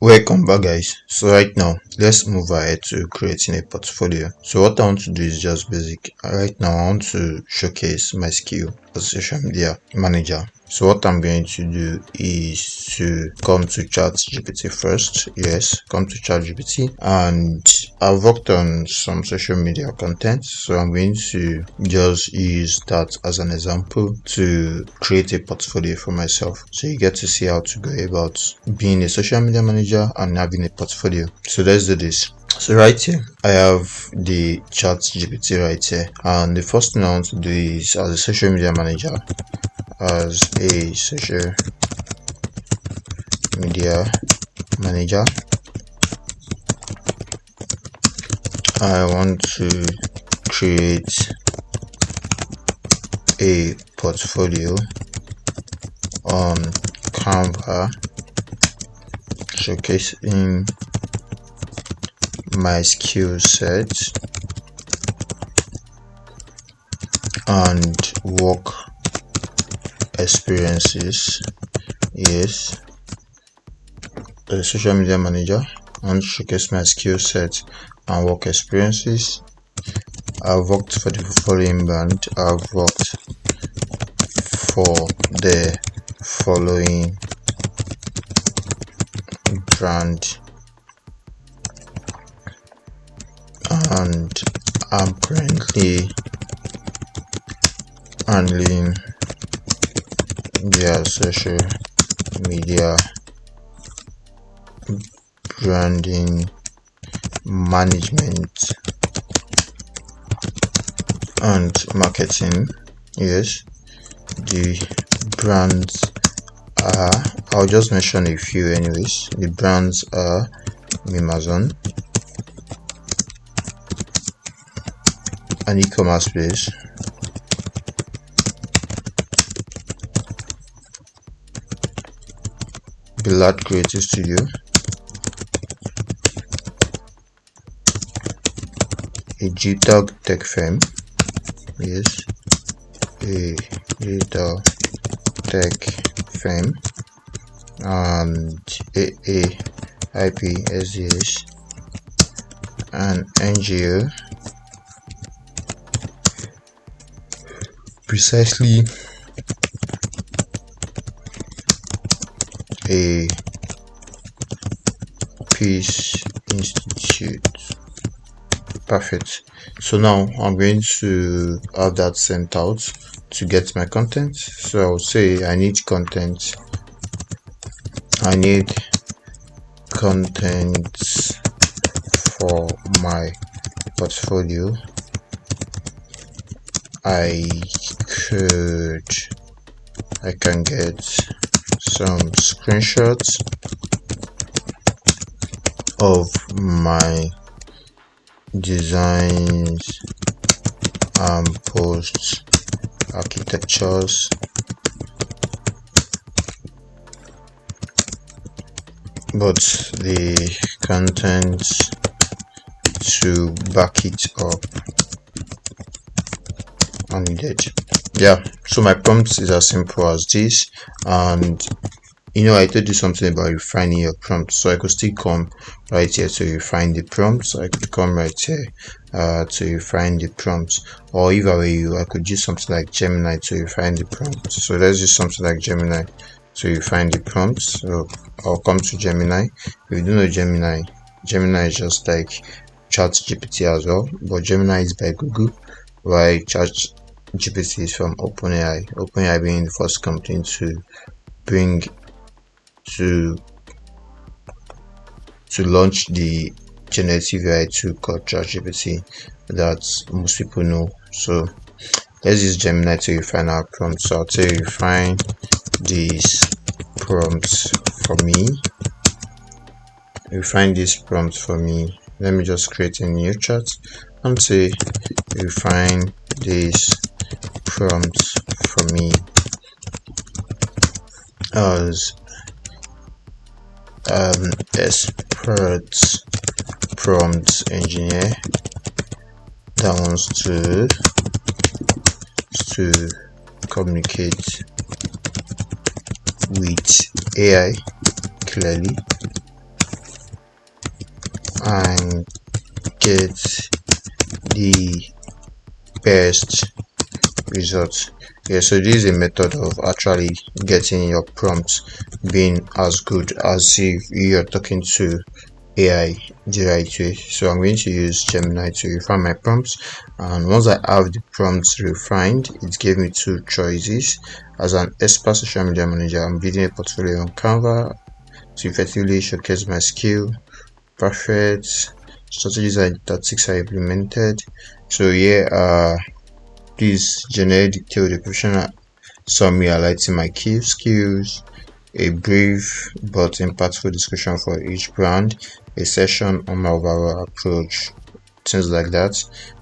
Welcome back, guys. So right now let's move ahead to creating a portfolio. So what I want to do is just basic. Right now I want to showcase my skill as a social media manager. So what I'm going to do is to come to ChatGPT first. Yes, come to ChatGPT, and I've worked on some social media content, so I'm going to just use that as an example to create a portfolio for myself. So you get to see how to go about being a social media manager and having a portfolio. So let's do this. So right here I have the ChatGPT right here, and the first thing I want to do is, as a social media manager, I want to create a portfolio on Canva showcasing my skill set and work experiences. Yes, as a social media manager, I want to showcase my skill set and work experiences. I've worked for the following brand. I've worked for the following brand, and I'm currently handling their social media branding management and marketing. Yes, the brands are, I'll just mention a few anyways. The brands are Amazon, an e-commerce place, Billard Creative Studio, a digital tech firm. Yes, a digital tech firm, and AAIPSDS, an NGO, precisely a Peace Institute. Perfect. So now I'm going to have that sent out to get my content. So I'll say I need content. I need content for my portfolio. I can get some screenshots of my designs and post architectures, but the content to back it up are needed. Yeah, so my prompt is as simple as this, and I told you something about refining your prompt, so I could still come right here to refine the prompt. So I could come right here to refine the prompt, or if I were you, I could use something like Gemini to refine the prompt. So let's use something like Gemini to refine the prompt. So I'll come to Gemini. If you don't know Gemini is just like ChatGPT as well, but Gemini is by Google, while ChatGPT is from OpenAI being the first company to bring to launch the generative AI tool called ChatGPT that most people know. So let's use Gemini to refine our prompt. So I'll say refine these prompts for me. Let me just create a new chat and say refine these prompts for me as expert prompt engineer that wants to communicate with AI clearly and get the best results. Yeah, so this is a method of actually getting your prompts being as good as if you're talking to AI the right way. So I'm going to use Gemini to refine my prompts, and once I have the prompts refined, it gave me two choices. As an expert social media manager, I'm building a portfolio on Canva to effectively showcase my skill. Perfect strategies and tactics are implemented. So yeah, please generate detailed the professional summary highlighting my key skills, a brief but impactful discussion for each brand, a session on my overall approach, things like that.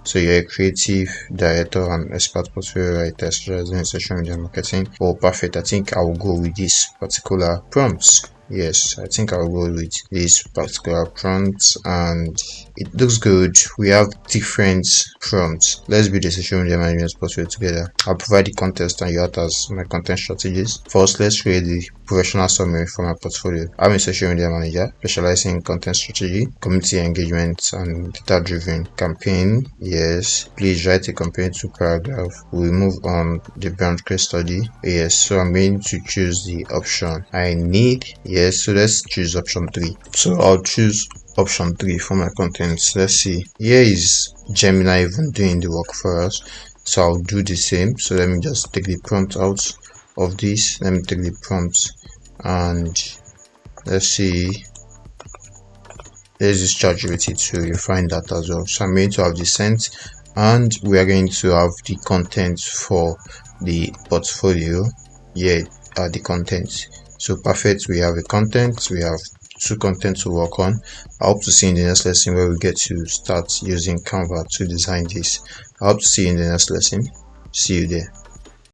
So you're a creative director and expert portfolio writer specializing in social media marketing. Oh, perfect. I think I will go with this particular prompts. Yes, I think I'll go with this particular prompts, and it looks good. We have different prompts. Let's build a social media management portfolio together. I'll provide the context and you act as my content strategist. First, let's create the professional summary for my portfolio. I'm a social media manager specializing in content strategy, community engagement, and data-driven campaign. Yes, please write a campaign to paragraph. We'll move on the brand case study. Yes, so I'm going to choose the option I need. Yes, so let's choose option 3. So I'll choose option 3 for my contents. Let's see. Here is Gemini even doing the work for us. So I'll do the same. So let me just take the prompt out of this. Let me take the prompt and let's see. There's this ChatGPT to refine that as well. So I'm going to have the scent, and we are going to have the content for the portfolio. Yeah, the content. So perfect. We have a content. We have two content to work on. I hope to see you in the next lesson where we get to start using Canva to design this. I hope to see you in the next lesson. See you there.